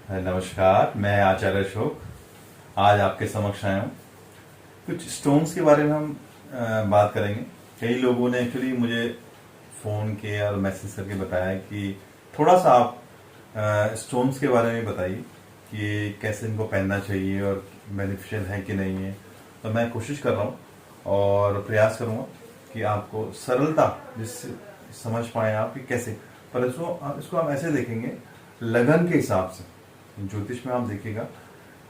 नमस्कार, मैं आचार्य अशोक आज आपके समक्ष आया हूँ। कुछ स्टोन्स के बारे में हम बात करेंगे। कई लोगों ने एक्चुअली मुझे फ़ोन किया और मैसेज करके बताया कि थोड़ा सा आप स्टोन्स के बारे में बताइए कि कैसे इनको पहनना चाहिए और बेनिफिशियल है कि नहीं है। तो मैं कोशिश कर रहा हूँ और प्रयास करूँगा कि आपको सरलता जिससे समझ पाए आप कि कैसे, पर इसको हम ऐसे देखेंगे लगन के हिसाब से। ज्योतिष में आप देखिएगा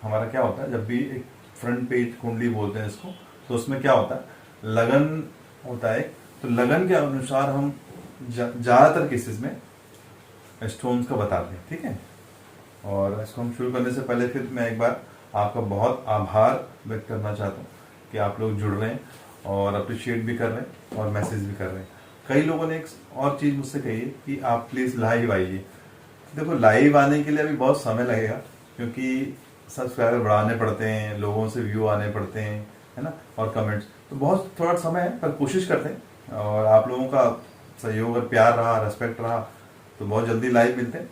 हमारा क्या होता है, जब भी एक फ्रंट पेज कुंडली बोलते हैं इसको, तो उसमें क्या होता है लगन होता है। तो लगन के अनुसार हम ज्यादातर केसेस में स्टोन्स का बताते हैं, ठीक है। और इसको हम शुरू करने से पहले फिर मैं एक बार आपका बहुत आभार व्यक्त करना चाहता हूँ कि आप लोग जुड़ रहे हैं और अप्रिशिएट भी कर रहे हैं और मैसेज भी कर रहे हैं। कई लोगों ने एक और चीज मुझसे कही है कि आप प्लीज लाइव आइए। देखो, लाइव आने के लिए अभी बहुत समय लगेगा क्योंकि सब्सक्राइबर बढ़ाने पड़ते हैं, लोगों से व्यू आने पड़ते हैं, है ना, और कमेंट्स, तो बहुत थोड़ा समय है, पर कोशिश करते हैं। और आप लोगों का सहयोग और प्यार रहा, रेस्पेक्ट रहा, तो बहुत जल्दी लाइव मिलते हैं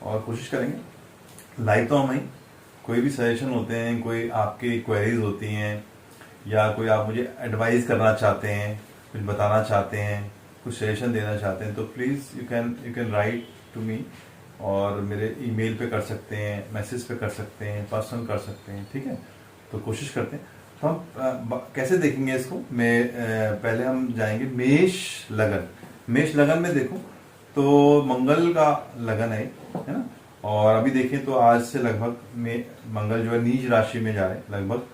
और कोशिश करेंगे। लाइव तो हम ही, कोई भी सजेशन होते हैं, कोई आपकी क्वेरीज होती हैं या कोई आप मुझे एडवाइस करना चाहते हैं, कुछ बताना चाहते हैं, कुछ सजेशन देना चाहते हैं, तो please you can write to me. और मेरे ईमेल पे कर सकते हैं, मैसेज पे कर सकते हैं, पर्सनल कर सकते हैं, ठीक है। तो कोशिश करते हैं। तो हम कैसे देखेंगे इसको, पहले हम जाएंगे मेष लगन। मेष लगन में देखो तो मंगल का लगन है ना। और अभी देखें तो आज से लगभग में मंगल जो है नीच राशि में जा रहे हैं, लगभग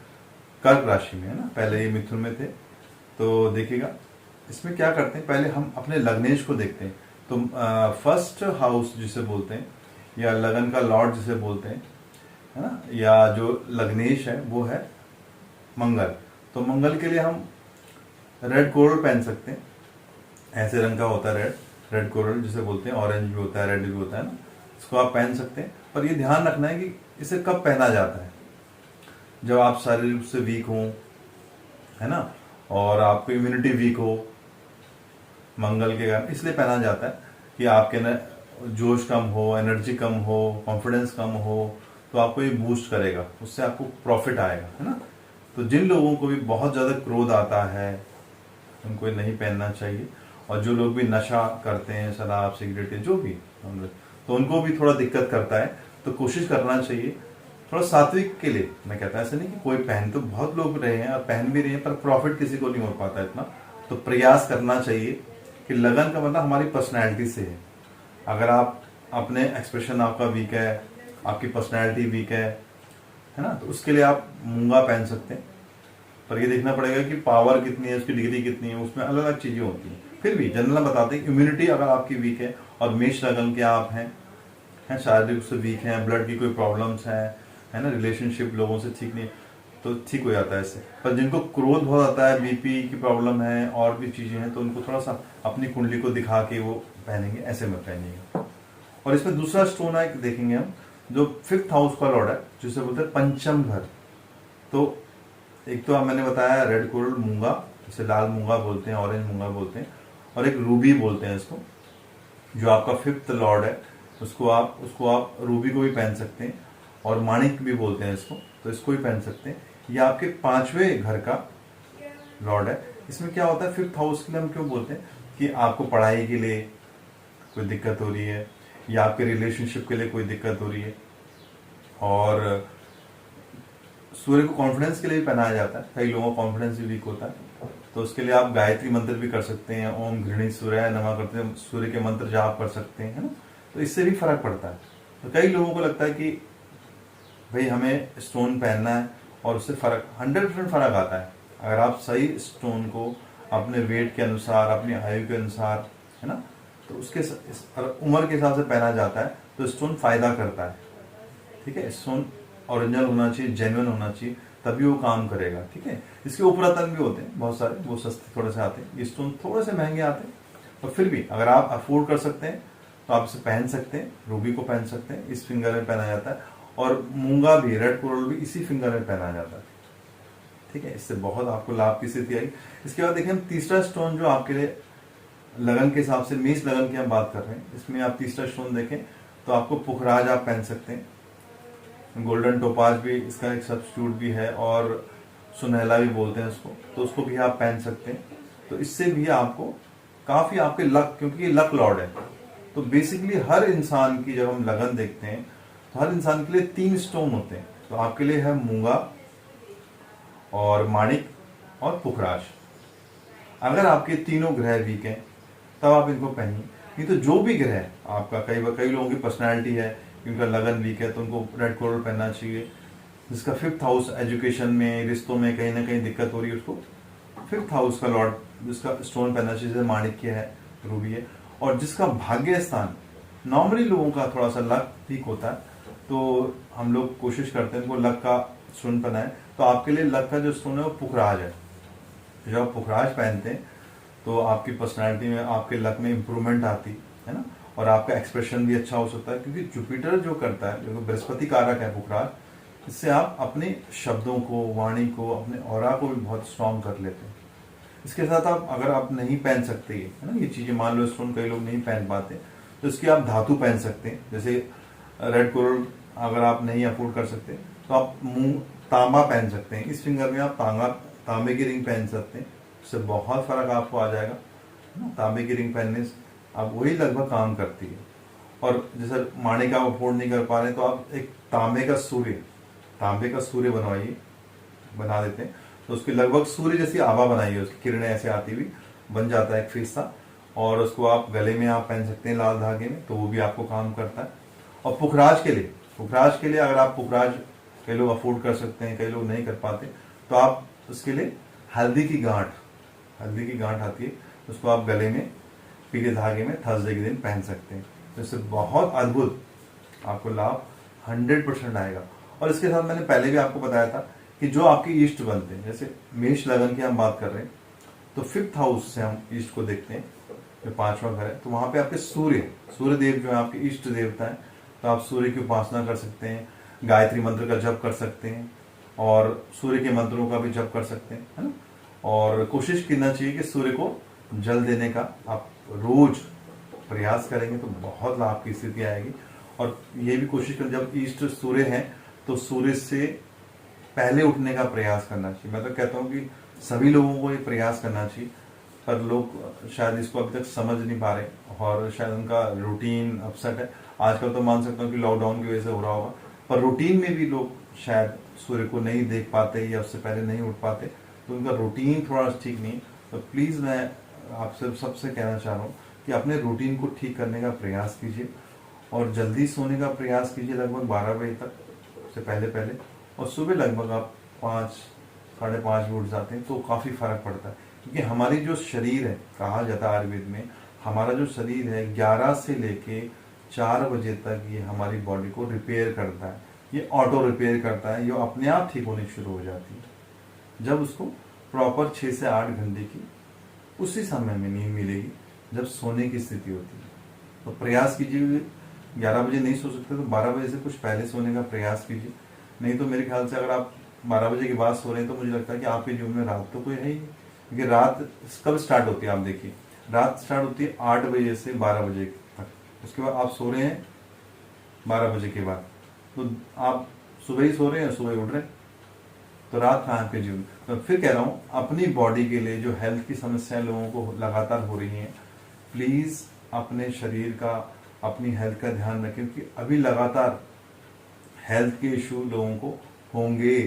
कर्क राशि में, है ना। पहले ये मिथुन में थे। तो देखिएगा इसमें क्या करते हैं, पहले हम अपने लग्नेश को देखते हैं। तो फर्स्ट हाउस जिसे बोलते हैं या लगन का लॉर्ड जिसे बोलते हैं, है ना, या जो लग्नेश है वो है मंगल। तो मंगल के लिए हम रेड कोरल पहन सकते हैं। ऐसे रंग का होता है रेड कोरल जिसे बोलते हैं, ऑरेंज भी होता है, रेड भी होता है ना। इसको आप पहन सकते हैं, पर ये ध्यान रखना है कि इसे कब पहना जाता है, जब आप शारीरिक रूप से वीक हो, है ना, और आपको इम्यूनिटी वीक हो। मंगल के कारण इसलिए पहना जाता है कि आपके न जोश कम हो, एनर्जी कम हो, कॉन्फिडेंस कम हो, तो आपको ये बूस्ट करेगा, उससे आपको प्रॉफिट आएगा, है ना। तो जिन लोगों को भी बहुत ज़्यादा क्रोध आता है उनको ये नहीं पहनना चाहिए। और जो लोग भी नशा करते हैं, शराब सिगरेट जो भी, तो उनको भी थोड़ा दिक्कत करता है। तो कोशिश करना चाहिए थोड़ा सात्विक के लिए। मैं कहता ऐसा नहीं कि कोई पहन, तो बहुत लोग रहे हैं और पहन भी रहे हैं, पर प्रॉफिट किसी को नहीं हो पाता इतना। तो प्रयास करना चाहिए कि लगन का मतलब हमारी पर्सनैलिटी से है। अगर आप अपने एक्सप्रेशन आपका वीक है, आपकी पर्सनैलिटी वीक है ना, तो उसके लिए आप मूंगा पहन सकते हैं। पर ये देखना पड़ेगा कि पावर कितनी है, उसकी डिग्री कितनी है, उसमें अलग अलग चीजें होती हैं। फिर भी जनरल बताते हैं इम्यूनिटी अगर आपकी वीक है और मेष लगन के आप हैं शारीरिक रूप से वीक हैं, ब्लड की कोई प्रॉब्लम्स है ना, रिलेशनशिप लोगों से ठीक नहीं, तो ठीक हो जाता है इससे। पर जिनको क्रोध बहुत आता है, बीपी की प्रॉब्लम है और भी चीजें हैं, तो उनको थोड़ा सा अपनी कुंडली को दिखा के वो पहनेंगे, ऐसे मत पहनिएगा। और इसमें दूसरा स्टोन है, देखेंगे हम, जो 5th हाउस का लॉर्ड है, जिसे बोलते हैं पंचम घर। तो एक तो मैंने बताया रेड कोरल मूंगा, जिसे लाल मूंगा बोलते हैं, ऑरेंज मूंगा बोलते हैं, और एक रूबी बोलते हैं इसको, जो आपका 5th लॉर्ड है। उसको आप रूबी को भी पहन सकते हैं, और माणिक भी बोलते हैं इसको, तो इसको भी पहन सकते हैं। ये आपके 5वें घर का लॉर्ड है। इसमें क्या होता है, 5th हाउस के लिए हम क्यों बोलते हैं कि आपको पढ़ाई के लिए कोई दिक्कत हो रही है या आपके रिलेशनशिप के लिए कोई दिक्कत हो रही है। और सूर्य को कॉन्फिडेंस के लिए भी पहनाया जाता है। कई लोगों का कॉन्फिडेंस भी वीक होता है, तो उसके लिए आप गायत्री मंत्र भी कर सकते हैं, ओम घृणी सूर्याय नमः करते हैं, सूर्य के मंत्र जाप कर सकते हैं, है ना। तो इससे भी फर्क पड़ता है। तो कई लोगों को लगता है कि भाई हमें स्टोन पहनना है और उससे फर्क 100% फर्क आता है अगर आप सही स्टोन को अपने वेट के अनुसार, अपनी आयु के अनुसार, है ना, तो उसके उम्र के हिसाब से पहना जाता है, तो स्टोन फायदा करता है, ठीक है। स्टोन ओरिजिनल होना चाहिए, जेन्युइन होना चाहिए, तभी वो काम करेगा, ठीक है। इसके उपरतन भी होते हैं बहुत सारे, वो सस्ते थोड़े से आते हैं, ये स्टोन थोड़े से महंगे आते हैं, और फिर भी अगर आप अफोर्ड कर सकते हैं तो आप इसे पहन सकते हैं। रूबी को पहन सकते हैं, इस फिंगर में पहना जाता है, और मूंगा भी, रेड कोरल भी इसी फिंगर में पहना जाता है, ठीक है। इससे बहुत आपको लाभ की स्थिति आई। इसके बाद देखिए हम तीसरा स्टोन जो आपके लिए लगन के हिसाब से, मेष लगन की हम बात कर रहे हैं, इसमें आप तीसरा स्टोन देखें तो आपको पुखराज आप पहन सकते हैं। गोल्डन टोपाज भी इसका एक सब्स्टिट्यूट भी है, और सुनहला भी बोलते हैं उसको, तो उसको भी आप पहन सकते हैं। तो इससे भी आपको काफी आपके लक, क्योंकि ये लक लॉर्ड है, तो बेसिकली हर इंसान की जब हम लगन देखते हैं तो हर इंसान के लिए 3 स्टोन होते हैं। तो आपके लिए है मूंगा और माणिक और पुखराज। अगर आपके तीनों ग्रह वीक हैं तब आप इनको पहनिए, नहीं तो जो भी ग्रह आपका, कई लोगों की पर्सनैलिटी है कि उनका लगन वीक है तो उनको रेड कोरल पहनना चाहिए। जिसका 5th हाउस एजुकेशन में, रिश्तों में कहीं ना कहीं दिक्कत हो रही है, उसको 5th हाउस का लॉर्ड जिसका स्टोन पहनना चाहिए, जैसे माणिक्य है, रूबी है। और जिसका भाग्य स्थान, नॉर्मली लोगों का थोड़ा सा लक ठीक होता है तो हम लोग कोशिश करते हैं उनको लक का स्टोन पहनाए। तो आपके लिए लक का जो स्टोन है वो पुखराज है। जब आप पुखराज पहनते हैं तो आपकी पर्सनालिटी में, आपके लक में इंप्रूवमेंट आती है ना, और आपका एक्सप्रेशन भी अच्छा हो सकता है, क्योंकि जुपिटर जो करता है, जो बृहस्पति कारक है पुखराज, इससे आप अपने शब्दों को, वाणी को, अपने ऑरा को भी बहुत स्ट्रांग कर लेते हैं। इसके साथ आप, अगर आप नहीं पहन सकते है ना ये चीजें, मान लो स्टोन कई लोग नहीं पहन पाते, तो इसकी आप धातु पहन सकते हैं। जैसे रेड कोरल अगर आप नहीं अफोर्ड कर सकते तो आप तांबा पहन सकते हैं। इस फिंगर में आप तांबे की रिंग पहन सकते हैं, इससे बहुत फर्क आपको आ जाएगा। तांबे की रिंग पहनने से आप वही लगभग काम करती है। और जैसे माणिक आप अफोर्ड नहीं कर पा रहे तो आप एक तांबे का सूर्य बनवाइए, बना देते हैं तो उसकी लगभग सूर्य जैसी आभा बनाइए, उसकी किरणें ऐसे आती हुई बन जाता है एक फीसा, और उसको आप गले में आप पहन सकते हैं लाल धागे में, तो वो भी आपको काम करता है। और पुखराज के लिए अगर आप पुखराज, कई लोग अफोर्ड कर सकते हैं, कई लोग नहीं कर पाते, तो आप उसके लिए हल्दी की गांठ आती है, उसको आप गले में पीले धागे में थर्सडे के दिन पहन सकते हैं। तो इससे बहुत अद्भुत आपको लाभ 100% आएगा। और इसके साथ मैंने पहले भी आपको बताया था कि जो आपके ईष्ट बनते हैं, जैसे मेष लगन की हम बात कर रहे हैं तो 5th हाउस से हम ईष्ट को देखते हैं, जो 5वां घर है, तो वहां पे आपके सूर्य देव जो है आपके इष्ट देवता है, तो आप सूर्य की उपासना कर सकते हैं, गायत्री मंत्र का जप कर सकते हैं, और सूर्य के मंत्रों का भी जप कर सकते हैं, है ना। और कोशिश करना चाहिए कि सूर्य को जल देने का आप रोज प्रयास करेंगे तो बहुत लाभ की स्थिति आएगी। और ये भी कोशिश करें, जब ईस्ट सूर्य है तो सूर्य से पहले उठने का प्रयास करना चाहिए। मैं तो कहता हूँ कि सभी लोगों को ये प्रयास करना चाहिए, पर लोग शायद इसको अभी तक समझ नहीं पा रहे, और शायद उनका रूटीन अपसेट है। आजकल तो मान सकता हूँ कि लॉकडाउन की वजह से हो रहा होगा, पर रूटीन में भी लोग शायद सूर्य को नहीं देख पाते या उससे पहले नहीं उठ पाते, तो उनका रूटीन थोड़ा ठीक नहीं। तो प्लीज़ मैं आपसे सबसे कहना चाह रहा हूँ कि अपने रूटीन को ठीक करने का प्रयास कीजिए, और जल्दी सोने का प्रयास कीजिए, लगभग 12 बजे तक से पहले, और सुबह लगभग आप 5, साढ़े 5 बजे उठ जाते हैं तो काफ़ी फर्क पड़ता है। क्योंकि हमारी जो शरीर है, कहा जाता है आयुर्वेद में, हमारा जो शरीर है 11 से लेके 4 बजे तक ये हमारी बॉडी को रिपेयर करता है, ये ऑटो रिपेयर करता है, ये अपने आप ठीक होनी शुरू हो जाती है जब उसको प्रॉपर 6 से 8 घंटे की उसी समय में नींद मिलेगी जब सोने की स्थिति होती है। तो प्रयास कीजिए, 11 बजे नहीं सो सकते तो 12 बजे से कुछ पहले सोने का प्रयास कीजिए। नहीं तो मेरे ख्याल से अगर आप 12 बजे के बाद सो रहे हैं तो मुझे लगता है कि आपके जीवन में रात तो कोई है ही नहीं। क्योंकि रात कब स्टार्ट होती है, आप देखिए, रात स्टार्ट होती है 8 बजे से 12 बजे तक, उसके बाद आप सो रहे हैं 12 बजे के बाद, तो आप सुबह ही सो रहे हैं, सुबह ही उठ रहे हैं, तो रात कहाँ आपके जीवन। तो फिर कह रहा हूँ, अपनी बॉडी के लिए जो हेल्थ की समस्याएं लोगों को लगातार हो रही हैं, प्लीज अपने शरीर का, अपनी हेल्थ का ध्यान रखें, क्योंकि अभी लगातार हेल्थ के इशू लोगों को होंगे,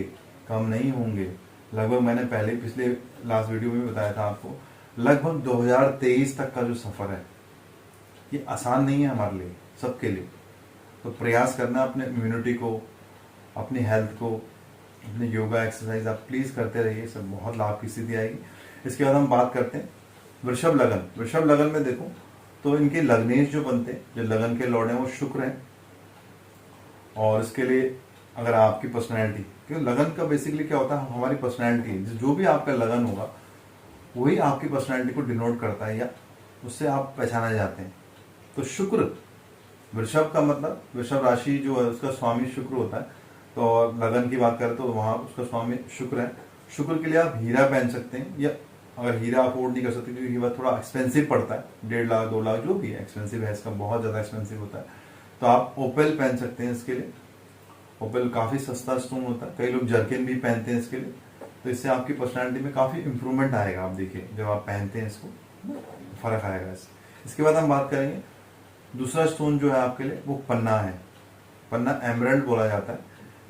कम नहीं होंगे। लगभग मैंने पहले पिछले लास्ट वीडियो में बताया था आपको, लगभग 2023 तक का जो सफर है ये आसान नहीं है हमारे लिए, सबके लिए। तो प्रयास करना अपने इम्यूनिटी को, अपनी हेल्थ को, अपने योगा एक्सरसाइज आप प्लीज करते रहिए, सब बहुत लाभ की स्थिति आएगी। इसके बाद हम बात करते हैं वृषभ लगन। वृषभ लगन में देखो तो इनके लग्नेश जो बनते हैं, जो लगन के लॉर्ड हैं वो शुक्र हैं, और इसके लिए अगर आपकी पर्सनैलिटी, क्योंकि लगन का बेसिकली क्या होता है, हमारी पर्सनैलिटी, जो भी आपका लगन होगा वही आपकी पर्सनैलिटी को डिनोट करता है या उससे आप पहचाने जाते हैं। तो शुक्र, वृषभ का मतलब, वृषभ राशि जो है उसका स्वामी शुक्र होता है, तो लगन की बात करें तो वहां उसका स्वामी शुक्र है। शुक्र के लिए आप हीरा पहन सकते हैं, या अगर हीरा अफोर्ड नहीं कर सकते क्योंकि हीरा थोड़ा एक्सपेंसिव पड़ता है, 1.5 लाख 2 लाख जो भी है एक्सपेंसिव है, इसका बहुत ज्यादा एक्सपेंसिव होता है, तो आप ओपेल पहन सकते हैं इसके लिए। ओपेल काफ़ी सस्ता स्टोन होता है, कई लोग जर्किन भी पहनते हैं इसके लिए, तो इससे आपकी पर्सनालिटी में काफ़ी इंप्रूवमेंट आएगा। आप देखिए जब आप पहनते हैं इसको फर्क आएगा इससे। इसके बाद हम बात करेंगे दूसरा स्टोन जो है आपके लिए, वो पन्ना है। पन्ना एमरल्ड बोला जाता है।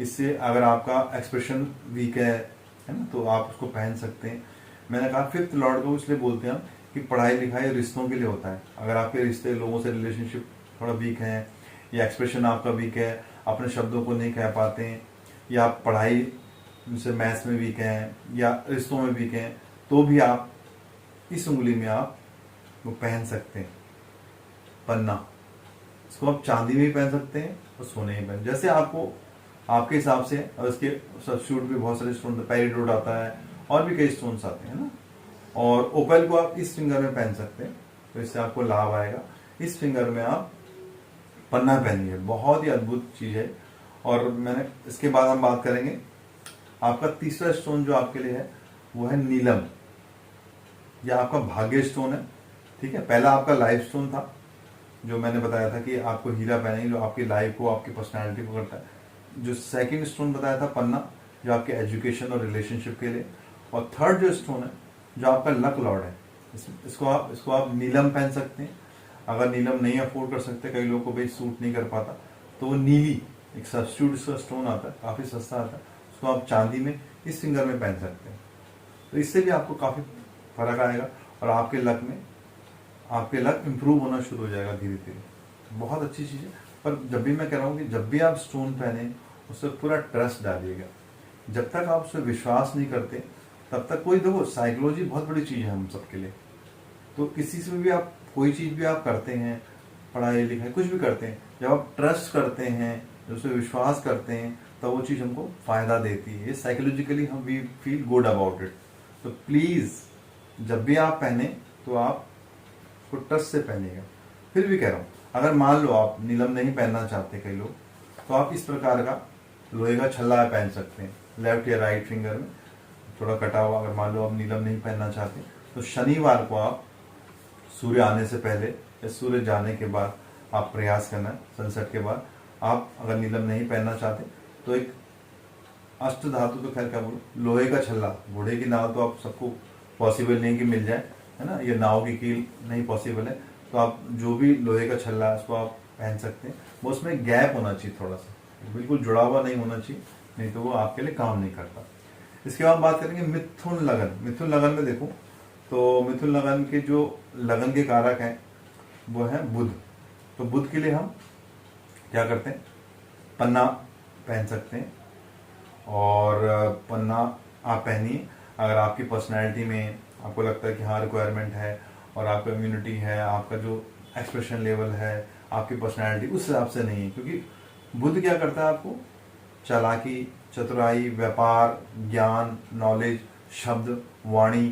इससे अगर आपका एक्सप्रेशन वीक है ना, तो आप उसको पहन सकते हैं। मैंने कहा फिफ्थ लॉर्ड को इसलिए बोलते हैं कि पढ़ाई लिखाई रिश्तों के लिए होता है। अगर आपके रिश्ते, लोगों से रिलेशनशिप थोड़ा वीक है, या एक्सप्रेशन आपका वीक है, अपने शब्दों को नहीं कह पाते हैं, या आप पढ़ाई से मैथ्स में वीक हैं, या रिश्तों में वीक हैं, तो भी आप इस उंगली में आप वो पहन सकते हैं पन्ना। इसको आप चांदी में भी पहन सकते हैं और सोने में पहन, जैसे आपको आपके हिसाब से। और इसके सब्स्टिट्यूट भी बहुत सारे स्टोन, पेरिडोट आता है और भी कई स्टोन्स आते हैं ना। और ओपेल को आप इस फिंगर में पहन सकते हैं, तो इससे आपको लाभ आएगा। इस फिंगर में आप पन्ना पहनिए, बहुत ही अद्भुत चीज है। और मैंने इसके बाद हम बात करेंगे आपका तीसरा स्टोन जो आपके लिए है, वो है नीलम। यह आपका भाग्य स्टोन है, ठीक है। पहला आपका लाइफ स्टोन था, जो मैंने बताया था कि आपको हीरा पहनेंगे, जो आपकी लाइफ को, आपकी पर्सनैलिटी को करता है। जो सेकंड स्टोन बताया था पन्ना, जो आपके एजुकेशन और रिलेशनशिप के लिए। और थर्ड जो स्टोन है, जो आपका लक लॉर्ड है, इसको आप नीलम पहन सकते हैं। अगर नीलम नहीं अफोर्ड कर सकते, कई लोगों को भाई सूट नहीं कर पाता, तो वो नीली एक सब्स्टिट्यूट इसका स्टोन आता है, काफी सस्ता आता है, उसको आप चांदी में इस फिंगर में पहन सकते हैं। तो इससे भी आपको काफी फर्क आएगा और आपके लक इंप्रूव होना शुरू हो जाएगा धीरे धीरे। बहुत अच्छी चीज है। पर जब भी मैं कह रहा हूँ कि जब भी आप स्टोन पहने, उससे पूरा ट्रस्ट डालिएगा। जब तक आप उस पर विश्वास नहीं करते, तब तक कोई, देखो साइकोलॉजी बहुत बड़ी चीज है हम सबके लिए। तो किसी से भी आप कोई चीज भी आप करते हैं, पढ़ाई लिखाई कुछ भी करते हैं, जब आप ट्रस्ट करते हैं, जब उस पर विश्वास करते हैं, तो वो चीज हमको फायदा देती है। ये साइकोलॉजिकली हम we feel good about it. तो प्लीज जब भी आप पहने, तो आप उसको ट्रस्ट से पहनिएगा। फिर भी कह रहा हूँ, अगर मान लो आप नीलम नहीं पहनना चाहते कई लोग, तो आप इस प्रकार का लोहे का छल्ला पहन सकते हैं, लेफ्ट या राइट फिंगर में थोड़ा कटा हुआ। अगर मान लो आप नीलम नहीं पहनना चाहते, तो शनिवार को आप सूर्य आने से पहले या सूर्य जाने के बाद आप प्रयास करना है, सनसेट के बाद। आप अगर नीलम नहीं पहनना चाहते, तो एक अष्ट धातु, तो खैर क्या बोलो, लोहे का छल्ला, घोड़े की नाव तो आप सबको पॉसिबल नहीं कि मिल जाए, है ना, ये नाव की कील नहीं पॉसिबल है, तो आप जो भी लोहे का छल्ला है उसको आप पहन सकते हैं। वो उसमें गैप होना चाहिए थोड़ा सा, बिल्कुल जुड़ा हुआ नहीं होना चाहिए, नहीं तो वो आपके लिए काम नहीं करता। इसके बाद बात करेंगे मिथुन लगन। मिथुन लगन में देखो, तो मिथुन लगन के जो लगन के कारक हैं वो है बुध। तो बुध के लिए हम क्या करते हैं, पन्ना पहन सकते हैं। और पन्ना आप पहनिए अगर आपकी पर्सनैलिटी में आपको लगता है कि हाँ रिक्वायरमेंट है, और आपका इम्यूनिटी है, आपका जो एक्सप्रेशन लेवल है, आपकी पर्सनैलिटी उस हिसाब से नहीं है। क्योंकि बुध क्या करता है, आपको चालाकी, चतुराई, व्यापार, ज्ञान, नॉलेज, शब्द, वाणी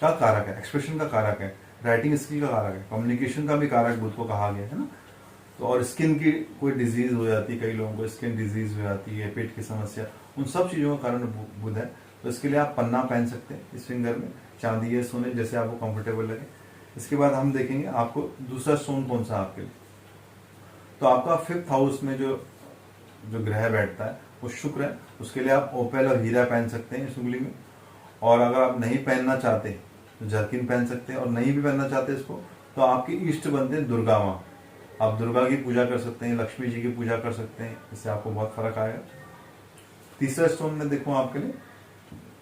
का कारक है, एक्सप्रेशन का कारक है, राइटिंग स्किल का कारक है, कम्युनिकेशन का भी कारक बुध को कहा गया है ना। तो और स्किन की कोई डिजीज हो जाती है, कई लोगों को स्किन डिजीज हो जाती है, पेट की समस्या, उन सब चीजों का कारण बुध है। तो इसके लिए आप पन्ना पहन सकते हैं इस फिंगर में, चांदी या सोने, जैसे आपको कंफर्टेबल लगे। इसके बाद हम देखेंगे आपको दूसरा स्टोन कौन सा आपके लिए। तो आपका 5th हाउस में जो ग्रह बैठता है वो शुक्र है, उसके लिए आप ओपेल और हीरा पहन सकते हैं इस उंगली में। और अगर आप नहीं पहनना चाहते तो जर्किन पहन सकते हैं, और नहीं भी पहनना चाहते इसको, तो आपकी इष्ट बनते हैं दुर्गा माँ। आप दुर्गा की पूजा कर सकते हैं, लक्ष्मी जी की पूजा कर सकते हैं, इससे आपको बहुत फर्क आएगा। तीसरा स्टोन में देखो आपके लिए,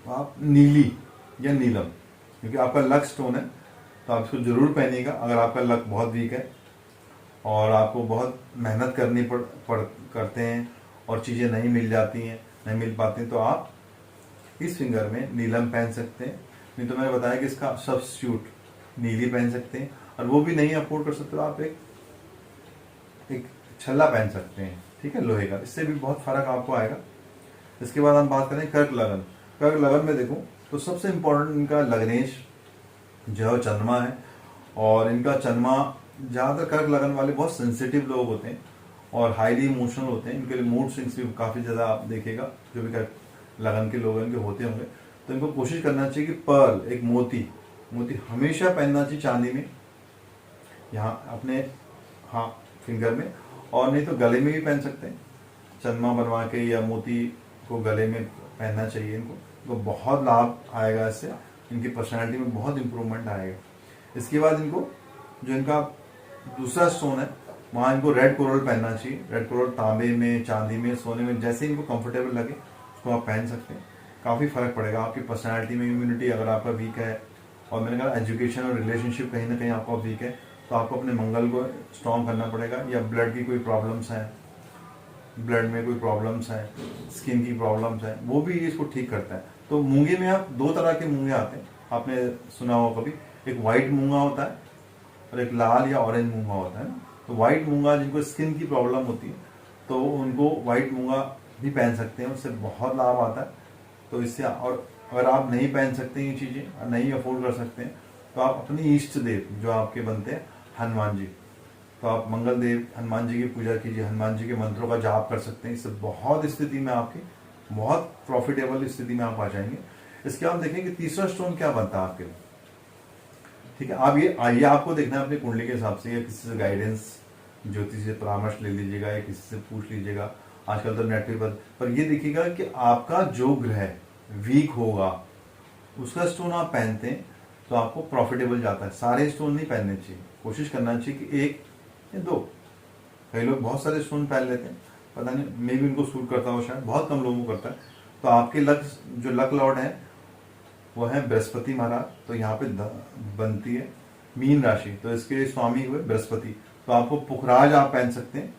आप नीली या नीलम, क्योंकि आपका लक स्टोन है, तो आप इसको जरूर पहनिएगा। अगर आपका लक बहुत वीक है और आपको बहुत मेहनत करनी करते हैं और चीज़ें नहीं मिल जाती हैं, नहीं मिल पाती, तो आप इस फिंगर में नीलम पहन सकते हैं। नहीं तो मैंने बताया कि इसका सब्स्टिट्यूट नीली पहन सकते हैं, और वो भी नहीं अफोर्ड कर सकते तो आप एक छल्ला पहन सकते हैं, ठीक है, लोहे का। इससे भी बहुत फर्क आपको आएगा। इसके बाद हम बात करें कर्क लगन। कर्क लगन में देखो, तो सबसे इंपॉर्टेंट इनका लग्नेश जो है चंद्रमा है, और इनका चंद्रमा, ज्यादातर कर्क लगन वाले बहुत सेंसिटिव लोग होते हैं और हाईली इमोशनल होते हैं। इनके लिए मूड स्विंग्स भी काफी ज्यादा आप देखेगा, जो भी कर्क लगन के लोग इनके होते होंगे। तो इनको कोशिश करना चाहिए कि पर्ल, एक मोती हमेशा पहनना चाहिए चांदी में, यहाँ अपने फिंगर में, और नहीं तो गले में भी पहन सकते हैं। चंदमा बनवा के या मोती को गले में पहनना चाहिए इनको, तो बहुत लाभ आएगा इससे, इनकी पर्सनालिटी में बहुत इंप्रूवमेंट आएगा। इसके बाद इनको जो इनका दूसरा स्टोन है वहाँ इनको रेड कोरल पहनना चाहिए। रेड कोरल तांबे में, चांदी में, सोने में, जैसे इनको कंफर्टेबल लगे उसको आप पहन सकते हैं। काफ़ी फर्क पड़ेगा आपकी पर्सनालिटी में। इम्यूनिटी अगर आपका वीक है, और मैंने कहा एजुकेशन और रिलेशनशिप कहीं ना कहीं आपका वीक है, तो आपको अपने मंगल को स्ट्रॉन्ग करना पड़ेगा। या ब्लड की कोई प्रॉब्लम्स हैं, ब्लड में कोई प्रॉब्लम्स हैं, स्किन की प्रॉब्लम्स हैं, वो भी इसको ठीक करता है। तो मूंगे में आप दो तरह के मूंगे आते हैं, आपने सुना होगा कभी, एक वाइट मूंगा होता है और एक लाल या ऑरेंज मूंगा होता है ना। तो वाइट मूंगा जिनको स्किन की प्रॉब्लम होती है तो उनको वाइट मूंगा भी पहन सकते हैं, उससे बहुत लाभ आता है। तो इससे, और अगर आप नहीं पहन सकते ये चीज़ें, नहीं अफोर्ड कर सकते हैं, तो आप अपने इष्ट देव जो आपके बनते हैं हनुमान जी, तो आप मंगल देव हनुमान जी की पूजा कीजिए, हनुमान जी के मंत्रों का जाप कर सकते हैं। इससे बहुत स्थिति में आपकी बहुत प्रॉफिटेबल स्थिति में आप आ जाएंगे। इसके बाद देखें कि तीसरा स्टोन क्या बनता है आपके लिए। ठीक है, आप ये आइए, आपको देखना है अपनी कुंडली के हिसाब से, या किसी से गाइडेंस ज्योतिष से परामर्श ले लीजिएगा, या किसी से पूछ लीजिएगा। आजकल तो नेट पर ये देखिएगा कि आपका जो ग्रह वीक होगा उसका स्टोन आप पहनते हैं तो आपको प्रॉफिटेबल जाता है। सारे स्टोन नहीं पहनने चाहिए, कोशिश करना चाहिए कि एक या दो। कई लोग बहुत सारे स्टोन पहन लेते हैं, पता नहीं मे भी उनको सूट करता हो, शायद बहुत कम लोगों को करता है। तो आपके जो लक लॉर्ड है वो है बृहस्पति महाराज, तो यहाँ पे बनती है मीन राशि, तो इसके स्वामी हुए बृहस्पति। तो आपको पुखराज आप पहन सकते हैं,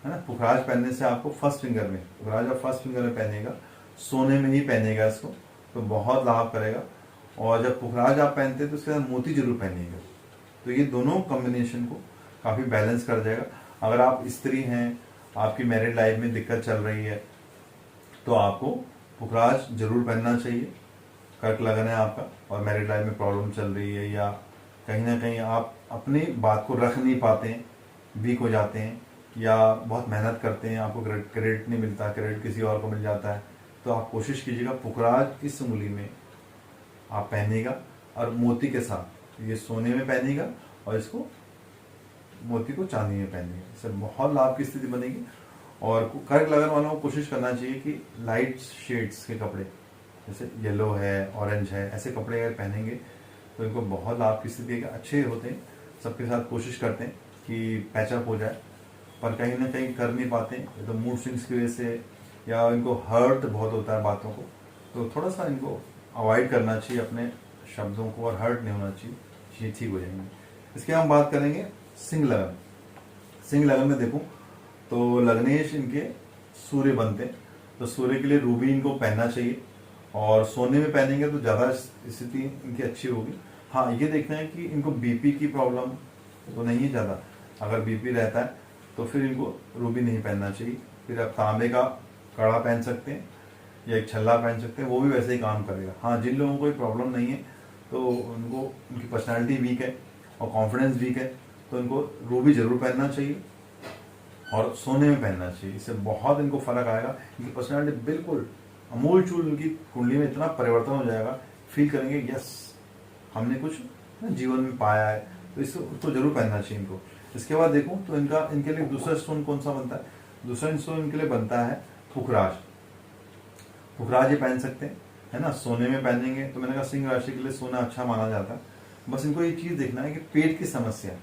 है ना। पुखराज पहनने से आपको फर्स्ट फिंगर में, पुखराज आप फर्स्ट फिंगर में पहनेगा, सोने में ही पहनेगा इसको, तो बहुत लाभ करेगा। और जब पुखराज आप पहनते हैं तो उसके साथ मोती जरूर पहनिएगा, तो ये दोनों कॉम्बिनेशन को काफ़ी बैलेंस कर जाएगा। अगर आप स्त्री हैं, आपकी मैरिड लाइफ में दिक्कत चल रही है, तो आपको पुखराज जरूर पहनना चाहिए। कर्क लगन है आपका और मैरिड लाइफ में प्रॉब्लम चल रही है, या कहीं ना कहीं आप अपनी बात को रख नहीं पाते हैं, वीक हो जाते हैं, या बहुत मेहनत करते हैं, आपको क्रेडिट नहीं मिलता, क्रेडिट किसी और को मिल जाता है, तो आप कोशिश कीजिएगा पुखराज इस उंगली में आप पहनिएगा, और मोती के साथ, ये सोने में पहनिएगा और इसको मोती को चांदी में पहनिएगा। इससे बहुत लाभ की स्थिति बनेगी। और कर्क लगन वालों को कोशिश करना चाहिए कि लाइट शेड्स के कपड़े, जैसे येलो है, ऑरेंज है, ऐसे कपड़े अगर पहनेंगे तो इनको बहुत लाभ की स्थिति अच्छे होते हैं। सबके साथ कोशिश करते हैं कि पैचअप हो जाए, पर कहीं ना कहीं कर नहीं पाते हैं, तो मूड स्विंग्स की वजह से, या इनको हर्ट बहुत होता है बातों को, तो थोड़ा सा इनको अवॉइड करना चाहिए अपने शब्दों को, और हर्ट नहीं होना चाहिए, चीज़ें ठीक हो जाएंगी। इसके हम बात करेंगे सिंह लगन। सिंह लगन में देखूं तो लग्नेश इनके सूर्य बनते हैं, तो सूर्य के लिए रूबी इनको पहनना चाहिए, और सोने में पहनेंगे तो ज़्यादा स्थिति इनकी अच्छी होगी। हाँ, ये देखना है कि इनको बीपी की प्रॉब्लम तो नहीं है ज़्यादा, अगर बीपी रहता है तो फिर इनको रूबी नहीं पहनना चाहिए। फिर आप तांबे का कड़ा पहन सकते हैं, या एक छल्ला पहन सकते हैं, वो भी वैसे ही काम करेगा। हाँ, जिन लोगों को कोई प्रॉब्लम नहीं है, तो उनको, उनकी पर्सनैलिटी वीक है और कॉन्फिडेंस वीक है, तो इनको रूबी जरूर पहनना चाहिए और सोने में पहनना चाहिए। इससे बहुत इनको फर्क आएगा, इनकी पर्सनैलिटी बिल्कुल अमूल चूल, इनकी कुंडली में इतना परिवर्तन हो जाएगा, फील करेंगे यस हमने कुछ जीवन में पाया है, तो इसको जरूर पहनना चाहिए इनको। इसके बाद देखूं तो इनके लिए दूसरा स्टोन कौन सा बनता है। दूसरा स्टोन इनके लिए बनता है पुखराज। पुखराज ये पहन सकते हैं, है ना, सोने में पहनेंगे तो मैंने कहा सिंह राशि के लिए सोना अच्छा माना जाता है। बस इनको ये चीज देखना है कि पेट की समस्या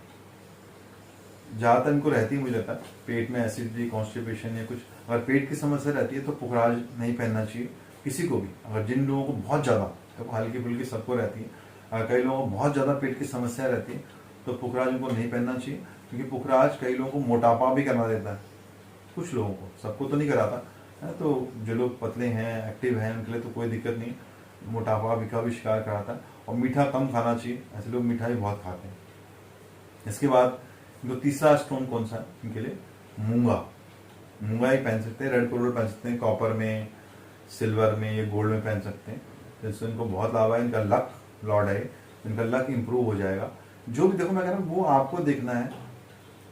ज्यादातर इनको रहती है, मुझे लगता है पेट में एसिडिटी, कॉन्स्टिपेशन या कुछ, अगर पेट की समस्या रहती है तो पुखराज नहीं पहनना चाहिए किसी को भी। अगर जिन लोगों को बहुत ज्यादा, तो हल्की फुल्की सबको रहती है, अगर कई लोगों को बहुत ज्यादा पेट की समस्या रहती है तो पुखराज उनको नहीं पहनना चाहिए, क्योंकि पुखराज कई लोगों को मोटापा भी करवा देता है, कुछ लोगों को, सबको तो नहीं कराता है। तो जो लोग पतले हैं, एक्टिव हैं, उनके लिए तो कोई दिक्कत नहीं, मोटापा भी का भी शिकार कराता है। और मीठा कम खाना चाहिए, ऐसे लोग मिठाई बहुत खाते हैं। इसके बाद इनको तीसरा स्टोन कौन सा है इनके लिए, मूंगा। मूंगा ही पहन सकते हैं, रेड कोरल पहन सकते हैं, कॉपर में, सिल्वर में या गोल्ड में पहन सकते हैं, जिससे इनको बहुत लाभ है। इनका लक लॉर्ड है, इनका लक इंप्रूव हो जाएगा। जो भी देखो मैं कह रहा हूँ, वो आपको देखना है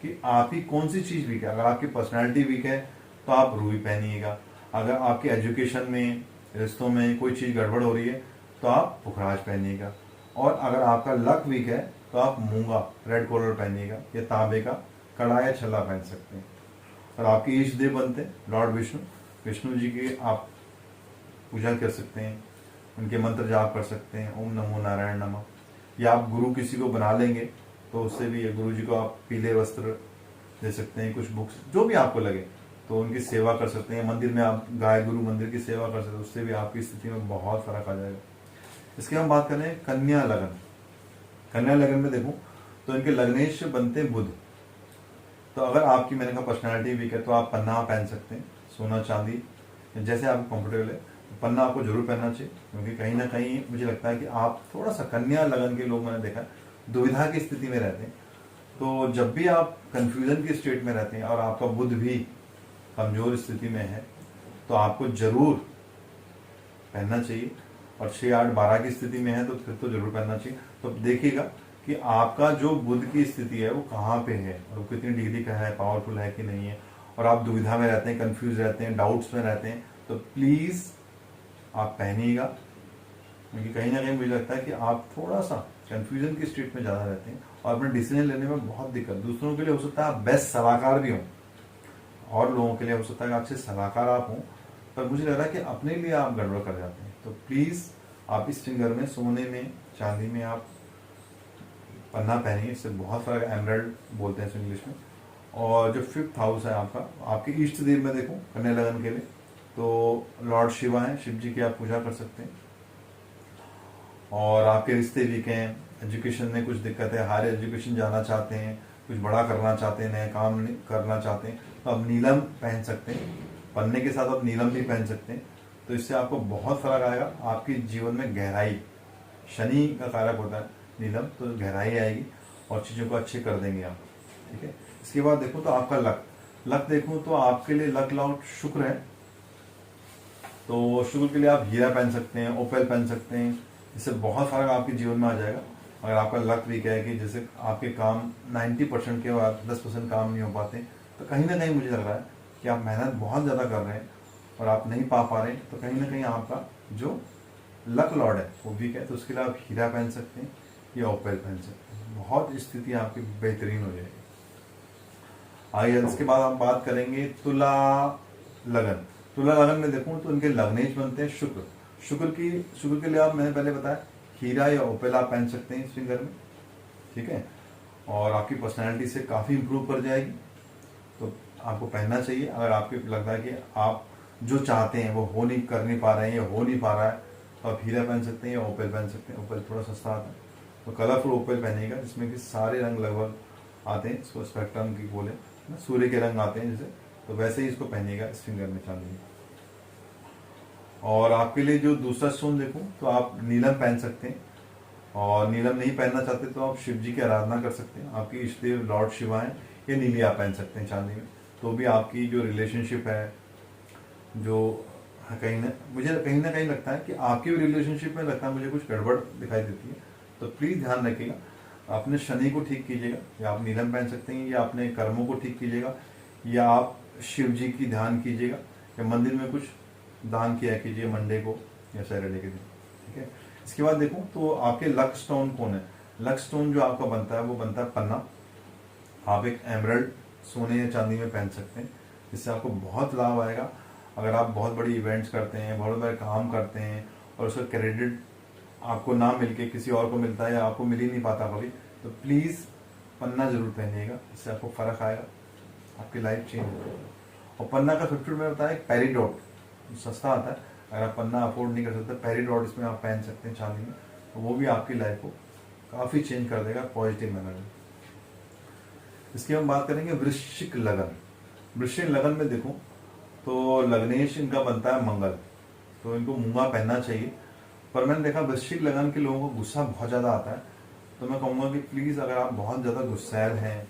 कि आपकी कौन सी चीज वीक है। अगर आपकी पर्सनैलिटी वीक है तो आप रूबी पहनिएगा, अगर आपके एजुकेशन में, रिश्तों में कोई चीज गड़बड़ हो रही है तो आप पुखराज पहनिएगा, और अगर आपका लक वीक है तो आप मूंगा, रेड कोरल पहनिएगा, या तांबे का कड़ा या छल्ला पहन सकते हैं। और आपके इष्ट देव बनते हैं लॉर्ड विष्णु। विष्णु जी की आप पूजा कर सकते हैं, उनके मंत्र जाप कर सकते हैं, ओम नमो नारायण नमः। या आप गुरु किसी को बना लेंगे तो उससे भी गुरु जी को आप पीले वस्त्र दे सकते हैं, कुछ बुक्स जो भी आपको लगे तो उनकी सेवा कर सकते हैं। मंदिर में आप गाय गुरु मंदिर की सेवा कर सकते हैं, उससे भी आपकी स्थिति में बहुत फर्क आ जाएगा। इसकी हम बात करें कन्या लगन। कन्या लगन में देखो तो इनके लग्नेश बनते हैं बुध। तो अगर आपकी मैंने कहा पर्सनैलिटी वीक है तो आप पन्ना पहन सकते हैं, सोना चांदी जैसे आपको कंफर्टेबल है। पन्ना आपको जरूर पहनना चाहिए, क्योंकि कहीं ना कहीं मुझे लगता है कि आप थोड़ा सा कन्या लगन के लोग मैंने देखा दुविधा की स्थिति में रहते हैं। तो जब भी आप कंफ्यूजन की स्टेट में रहते हैं और आपका बुध भी कमजोर स्थिति में है तो आपको जरूर पहनना चाहिए। और 6, 8, 12 की स्थिति में है तो फिर तो जरूर पहनना चाहिए। तो देखिएगा कि आपका जो बुध की स्थिति है वो कहाँ पे है और वो कितनी डिग्री का है, पावरफुल है कि नहीं है, और आप दुविधा में रहते हैं, कंफ्यूज रहते हैं, डाउट्स में रहते हैं, तो प्लीज आप पहनिएगा। क्योंकि कहीं ना कहीं मुझे लगता है कि आप थोड़ा सा कंफ्यूजन की स्टेट में ज्यादा रहते हैं और अपने डिसीजन लेने में बहुत दिक्कत। दूसरों के लिए हो सकता है आप बेस्ट सलाहकार भी हों, और लोगों के लिए हो सकता है अच्छे सलाहकार आप हों, पर मुझे लग रहा है कि अपने लिए आप गड़बड़ कर जाते हैं। तो प्लीज आप इस फिंगर में, सोने में, चांदी में आप पन्ना पहनिए, इससे बहुत फर्क। एमराल्ड बोलते हैं इंग्लिश में। और जो 5th हाउस है आपका, आपके इष्ट देव में देखो कन्या लगन के लिए तो लॉर्ड शिवा है, शिव जी की आप पूजा कर सकते हैं। और आपके रिश्ते वीक हैं, एजुकेशन में कुछ दिक्कत है, हायर एजुकेशन जाना चाहते हैं, कुछ बड़ा करना चाहते हैं, नए काम करना चाहते हैं, तो आप नीलम पहन सकते हैं। पन्ने के साथ आप नीलम भी पहन सकते हैं, तो इससे आपको बहुत फर्क आएगा। आपके जीवन में गहराई, शनि का कारक होता है नीलम, तो गहराई आएगी और चीज़ों को अच्छे कर देंगे आप। ठीक है। इसके बाद देखो तो आपका लक देखो तो आपके लिए लक लॉर्ड शुक्र है। तो शुक्र के लिए आप हीरा पहन सकते हैं, ओपेल पहन सकते हैं, इससे बहुत फर्क आपके जीवन में आ जाएगा। अगर आपका लक वीक है कि जैसे आपके काम 90% के बाद 10% काम नहीं हो पाते, तो कहीं ना कहीं मुझे लग रहा है कि आप मेहनत बहुत ज़्यादा कर रहे हैं और आप नहीं पा रहे हैं, तो कहीं ना कहीं आपका जो लक लॉर्ड है वो वीक है। तो उसके लिए आप हीरा पहन सकते हैं या ओपेल पहन सकते हैं, बहुत स्थिति आपकी बेहतरीन हो जाएगी। आइए इसके बाद हम बात करेंगे तुला लगन। तुला लगन में देखूं तो उनके लग्नेश बनते हैं शुक्र। शुक्र के लिए आप, मैंने पहले बताया, हीरा या ओपेल आप पहन सकते हैं इस फिंगर में। ठीक है। और आपकी पर्सनैलिटी से काफ़ी इंप्रूव कर जाएगी, तो आपको पहनना चाहिए। अगर आपको लगता है कि आप जो चाहते हैं वो कर नहीं पा रहे हैं या हो नहीं पा रहा है, तो आप हीरा पहन सकते हैं या ओपेल पहन सकते हैं। ओपेल थोड़ा सस्ता आता है, तो कलरफुल ओपेल पहनेगा जिसमें कि सारे रंग लगभग आते हैं, इसको स्पेक्ट्रम की बोले ना, सूर्य के रंग आते हैं जैसे, तो वैसे ही इसको पहनिएगा इस फिंगर में, चांदी में। और आपके लिए जो दूसरा स्टोन देखूं तो आप नीलम पहन सकते हैं, और नीलम नहीं पहनना चाहते तो आप शिव जी की आराधना कर सकते हैं। आपकी इष्ट देव लॉर्ड शिवा है, ये नीली आप पहन सकते हैं चांदी में। तो भी आपकी जो रिलेशनशिप है, जो कहीं ना कहीं लगता है कि आपकी भी रिलेशनशिप में लगता है मुझे कुछ गड़बड़ दिखाई देती है, तो प्लीज ध्यान रखिएगा, अपने शनि को ठीक कीजिएगा, या आप नीलम पहन सकते हैं, या अपने कर्मों को ठीक कीजिएगा, या आप शिव जी की ध्यान कीजिएगा, या मंदिर में कुछ दान किया कीजिए मंडे को या सैटरडे के दिन। ठीक है। इसके बाद देखो तो आपके लक स्टोन कौन है। लक स्टोन जो आपका बनता है वो बनता है पन्ना। आप एक एमराल्ड सोने या चांदी में पहन सकते हैं, जिससे आपको बहुत लाभ आएगा। अगर आप बहुत बड़ी इवेंट्स करते हैं, बहुत बड़े काम करते हैं और उसका क्रेडिट आपको ना मिलके किसी और को मिलता है या आपको मिल ही नहीं पाता कभी, तो प्लीज़ पन्ना जरूर पहनिएगा, इससे आपको फ़र्क आएगा, आपकी लाइफ चेंज हो जाएगी। और पन्ना का सब्सिट्यूट में बताया एक पेरीडॉट, सस्ता आता है, अगर आप पन्ना अफोर्ड नहीं कर सकते, पेरीडॉट इसमें आप पहन सकते हैं चांदी में, तो वो भी आपकी लाइफ को काफ़ी चेंज कर देगा पॉजिटिव मैनर में। इसकी हम बात करेंगे वृश्चिक लगन। वृश्चिक लगन में देखो तो लग्नेश इनका बनता है मंगल, तो इनको मूंगा पहनना चाहिए। पर मैंने देखा वृश्चिक लगन के लोगों को गुस्सा बहुत ज़्यादा आता है, तो मैं कहूँगा कि प्लीज़ अगर आप बहुत ज़्यादा गुस्सैल हैं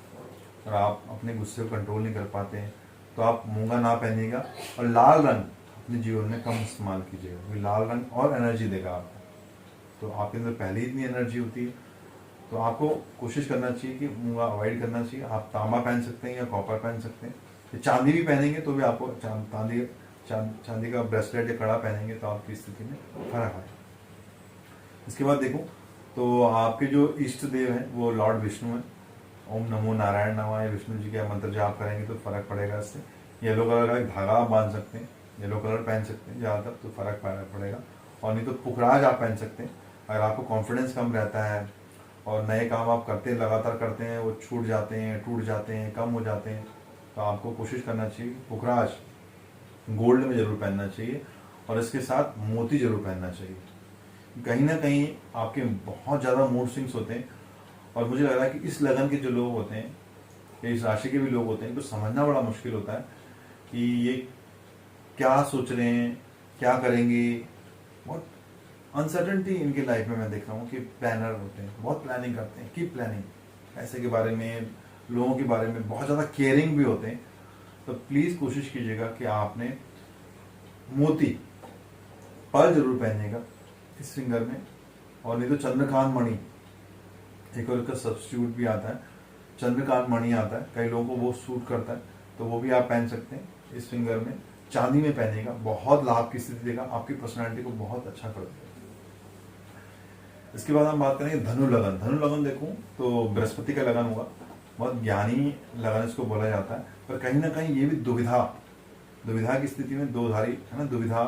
और आप अपने गुस्से को कंट्रोल नहीं कर पाते हैं, तो आप मूंगा ना पहनिएगा। और लाल रंग अपने जीवन में कम इस्तेमाल कीजिएगा, क्योंकि लाल रंग और एनर्जी देगा आपको। तो आपके अंदर पहले ही इतनी एनर्जी होती है, तो आपको कोशिश करना चाहिए कि मूंगा अवॉइड करना चाहिए। आप तांबा पहन सकते हैं या कॉपर पहन सकते हैं, चांदी भी पहनेंगे तो भी आपको चांदी का ब्रेसलेट या कड़ा पहनेंगे तो आपकी स्थिति में फर्क आएगा। इसके बाद देखो तो आपके जो इष्ट देव हैं वो लॉर्ड विष्णु हैं, ओम नमो नारायण नमः विष्णु जी का मंत्र जाप करेंगे तो फर्क पड़ेगा इससे। येलो कलर का एक धागा आप बांध सकते हैं, येलो कलर पहन सकते हैं ज़्यादातर, तो फर्क पड़ेगा। और नहीं तो पुखराज आप पहन सकते हैं। अगर आपको कॉन्फिडेंस कम रहता है और नए काम आप करते हैं, लगातार करते हैं, वो छूट जाते हैं, टूट जाते हैं, कम हो जाते हैं, तो आपको कोशिश करना चाहिए पुखराज गोल्ड में जरूर पहनना चाहिए और इसके साथ मोती जरूर पहनना चाहिए। कहीं ना कहीं आपके बहुत ज़्यादा मूड स्विंग्स होते हैं और मुझे लग रहा है कि इस लगन के जो लोग होते हैं या इस राशि के भी लोग होते हैं, इनको समझना बड़ा मुश्किल होता है कि ये क्या सोच रहे हैं, क्या करेंगे। बहुत अनसर्टेनिटी इनकी लाइफ में मैं देख रहा हूँ कि प्लानर होते हैं, बहुत प्लानिंग करते हैं, कीप प्लानिंग, पैसे के बारे में, लोगों के बारे में बहुत ज़्यादा केयरिंग भी होते हैं। तो प्लीज़ कोशिश कीजिएगा कि आपने मोती पर्ल जरूर पहनिएगा इस फिंगर में। और नहीं तो चंद्रकांत मणि, एक और इसका सब्स्टिट्यूट भी आता है, चंद्रकांत मणि आता है, कई लोगों को वो सूट करता है, तो वो भी आप पहन सकते हैं इस फिंगर में। चांदी में पहनेगा, बहुत लाभ की स्थिति देगा, आपकी पर्सनालिटी को बहुत अच्छा कर देगा। इसके बाद हम बात करेंगे धनु लगन। धनु लगन देखूं तो बृहस्पति का लगन होगा, बहुत ज्ञानी लगन इसको बोला जाता है, पर कहीं ना कहीं ये भी दुविधा की स्थिति में, दो धारी है ना, दुविधा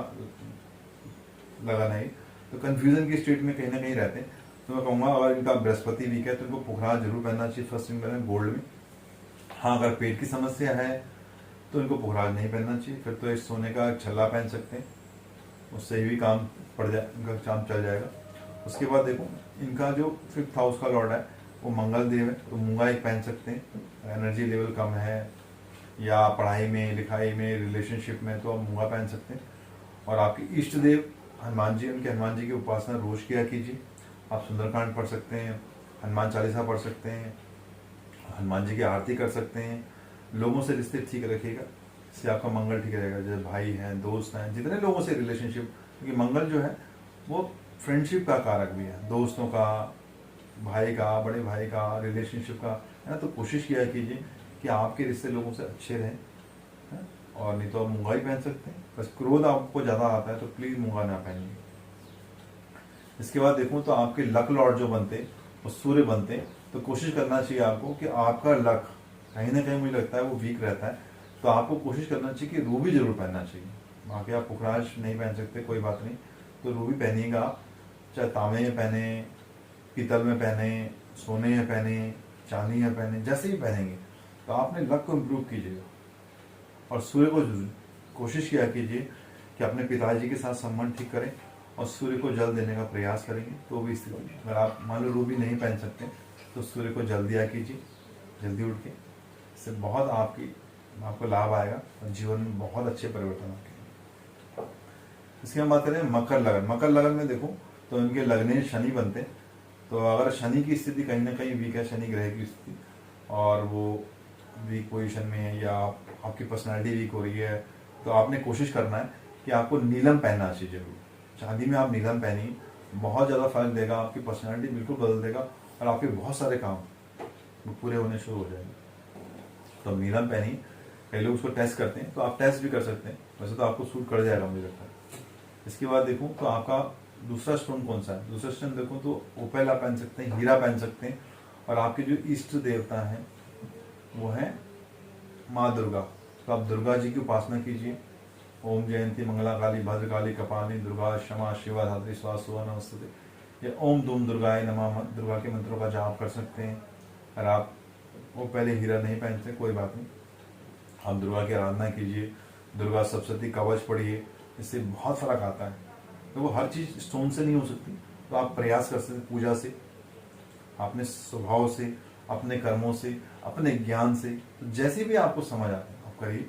लगन है, तो कंफ्यूजन की स्टेट में कहीं ना कहीं रहते हैं। तो मैं कहूँगा अगर इनका बृहस्पति वीक है तो इनको पुखराज जरूर पहनना चाहिए फर्स्ट फिंगर में गोल्ड में। हाँ, अगर पेट की समस्या है तो इनको पुखराज नहीं पहनना चाहिए, फिर तो इस सोने का छल्ला पहन सकते हैं, उससे भी काम पड़ जाए, इनका काम चल जाएगा। उसके बाद देखो इनका जो 5th हाउस का लॉर्ड है वो मंगल देव है, तो मूंगा एक पहन सकते हैं। एनर्जी लेवल कम है या पढ़ाई में, लिखाई में, रिलेशनशिप में, तो आप मूंगा पहन सकते हैं। और आपके इष्ट देव हनुमान जी, उनके हनुमान जी की उपासना रोज किया कीजिए। आप सुंदरकांड पढ़ सकते हैं, हनुमान चालीसा पढ़ सकते हैं, हनुमान जी की आरती कर सकते हैं। लोगों से रिश्ते ठीक रखिएगा, इससे आपका मंगल ठीक रहेगा। जैसे भाई हैं, दोस्त हैं, जितने लोगों से रिलेशनशिप, क्योंकि मंगल जो है वो फ्रेंडशिप का कारक भी है, दोस्तों का, भाई का, बड़े भाई का, रिलेशनशिप का, है ना। तो कोशिश किया कीजिए कि आपके रिश्ते लोगों से अच्छे रहें, है? और नहीं तो आप मूंगा ही पहन सकते हैं। बस क्रोध आपको ज़्यादा आता है तो प्लीज़ मूंगा ना पहनिए। इसके बाद देखूँ तो आपके लक लॉर्ड जो बनते वो सूर्य बनते, तो कोशिश करना चाहिए आपको कि आपका लक कहीं ना कहीं मुझे लगता है वो वीक रहता है, तो आपको कोशिश करना चाहिए कि रूबी जरूर पहनना चाहिए। बाकी आप पुखराज नहीं पहन सकते, कोई बात नहीं, तो रूबी पहनिएगा आप, चाहे तांबे में पहने, पीतल में पहने, सोने में पहने, चांदी में पहने, जैसे ही पहनेंगे तो आपने लक को इम्प्रूव कीजिएगा। और सूर्य को कोशिश किया कीजिए कि अपने पिताजी के साथ संबंध ठीक करें और सूर्य को जल देने का प्रयास करेंगे तो भी स्थिति, अगर आप मान लो रूबी नहीं पहन सकते तो सूर्य को जल दिया कीजिए, जल्दी उठ के, इससे बहुत आपको लाभ आएगा और जीवन में बहुत अच्छे परिवर्तन आपके। इसकी हम बात करें मकर लगन। मकर लगन में देखो तो इनके लगने शनि बनते, तो अगर शनि की स्थिति कहीं ना कहीं वीक है, शनि ग्रह की स्थिति, और वो वीक पोजीशन में है या आपकी पर्सनालिटी वीक हो रही है, तो आपने कोशिश करना है कि आपको नीलम पहनना चाहिए जरूर। चांदी में आप नीलम पहनिए, बहुत ज़्यादा फर्क देगा, आपकी पर्सनालिटी बिल्कुल बदल देगा और आपके बहुत सारे काम पूरे होने शुरू हो जाएंगे। तो नीलम पहनिए। कई लोग उसको टेस्ट करते हैं, तो आप टेस्ट भी कर सकते हैं, वैसे तो आपको सूट कर जाएगा मुझे लगता है। इसके बाद देखूँ तो आपका दूसरा स्टोन कौन सा है। दूसरा स्टोन देखूँ तो ओपेल आप पहन सकते हैं, हीरा पहन सकते हैं। और आपके जो इष्ट देवता हैं वो है माँ दुर्गा, तो आप दुर्गा जी की उपासना कीजिए। ओम जयंती मंगला काली भद्रकाली कपाली दुर्गा क्षमा शिवा धात्री स्वास्थ्य नमस्ते, या ओम धूम दुर्गाए नमः, दुर्गा के मंत्रों का जाप कर सकते हैं। अगर आप वो पहले हीरा नहीं पहनते कोई बात नहीं, आप दुर्गा की आराधना कीजिए, दुर्गा सप्तशती कवच पढ़िए, इससे बहुत फर्क आता है। तो वो हर चीज़ स्टोन से नहीं हो सकती, तो आप प्रयास कर सकते पूजा से, अपने स्वभाव से, अपने कर्मों से, अपने ज्ञान से, तो जैसे भी आपको समझ आते हैं आप करिए।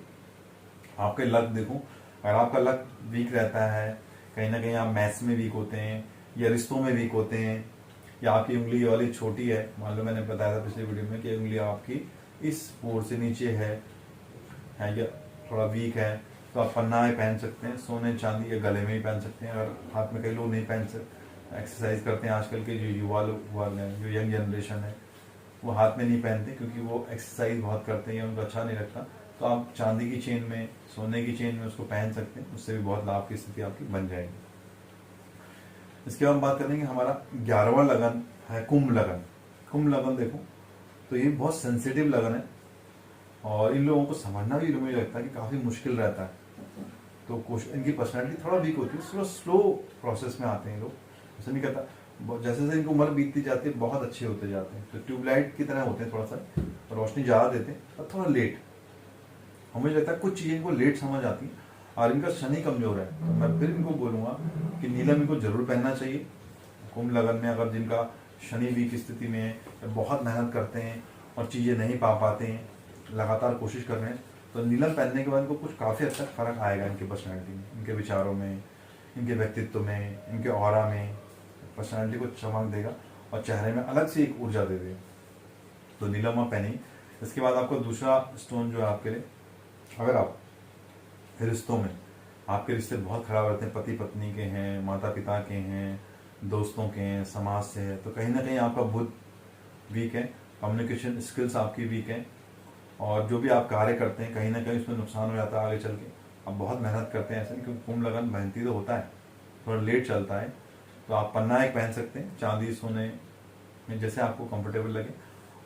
आपके लक देखो, अगर आपका लक वीक रहता है, कहीं ना कहीं आप मैथ्स में वीक होते हैं या रिश्तों में वीक होते हैं, या आपकी उंगली वाली छोटी है, मान लो मैंने बताया था पिछले वीडियो में कि उंगली आपकी इस पोर से नीचे है या थोड़ा वीक है, तो आप पन्नाए पहन सकते हैं, सोने चांदी या गले में ही पहन सकते हैं। अगर हाथ में कई लोग नहीं पहन सकते, एक्सरसाइज करते हैं आजकल के जो युवा लोग हैं, जो यंग जनरेशन है, वो हाथ में नहीं पहनते क्योंकि वो एक्सरसाइज बहुत करते हैं या उनको अच्छा नहीं लगता, तो आप चांदी की चेन में, सोने की चेन में उसको पहन सकते हैं, उससे भी बहुत लाभ की स्थिति आपकी बन जाएगी। इसके बाद हम बात करेंगे हमारा 11वां लगन है कुंभ लगन। कुंभ लगन देखो तो ये बहुत सेंसिटिव लगन है और इन लोगों को समझना भी मुझे लगता है कि काफ़ी मुश्किल रहता है। तो इनकी पर्सनैलिटी थोड़ा वीक होती है, थोड़ा स्लो प्रोसेस में आते हैं लोग, ऐसा नहीं कहता। जैसे जैसे इनको उम्र बीतती जाती है बहुत अच्छे होते जाते हैं। तो ट्यूबलाइट की तरह होते हैं, थोड़ा सा रोशनी ज़्यादा देते हैं और थोड़ा लेट। और मुझे लगता है कुछ चीज़ें इनको लेट समझ आती हैं और इनका शनि कमजोर है। तो मैं फिर इनको बोलूँगा कि नीलम इनको जरूर पहनना चाहिए कुंभ लगन में। अगर जिनका शनि वीक स्थिति में है, बहुत मेहनत करते हैं और चीज़ें नहीं पा पाते हैं, लगातार कोशिश कर रहे हैं, तो नीलम पहनने के बाद इनको कुछ काफ़ी अच्छा फर्क आएगा इनकी पर्सनैलिटी में, इनके विचारों में, इनके व्यक्तित्व में, इनके ऑरा में। पर्सनैलिटी को चमक देगा और चेहरे में अलग से एक ऊर्जा दे देगा। तो नीलम आप पहनिए। इसके बाद आपका दूसरा स्टोन जो है आपके लिए, अगर आप रिश्तों में, आपके रिश्ते बहुत खराब रहते हैं, पति पत्नी के हैं, माता पिता के हैं, दोस्तों के हैं, समाज से है, तो कहीं ना कहीं आपका बुध वीक है, कम्युनिकेशन स्किल्स आपकी वीक है और जो भी आप कार्य करते हैं कहीं ना कहीं उसमें नुकसान हो जाता है आगे चल के। आप बहुत मेहनत करते हैं, ऐसा नहीं, क्योंकि कुंभ लगन मेहनती तो होता है, थोड़ा लेट चलता है। तो आप पन्ना एक पहन सकते हैं चांदी सोने में, जैसे आपको कंफर्टेबल लगे।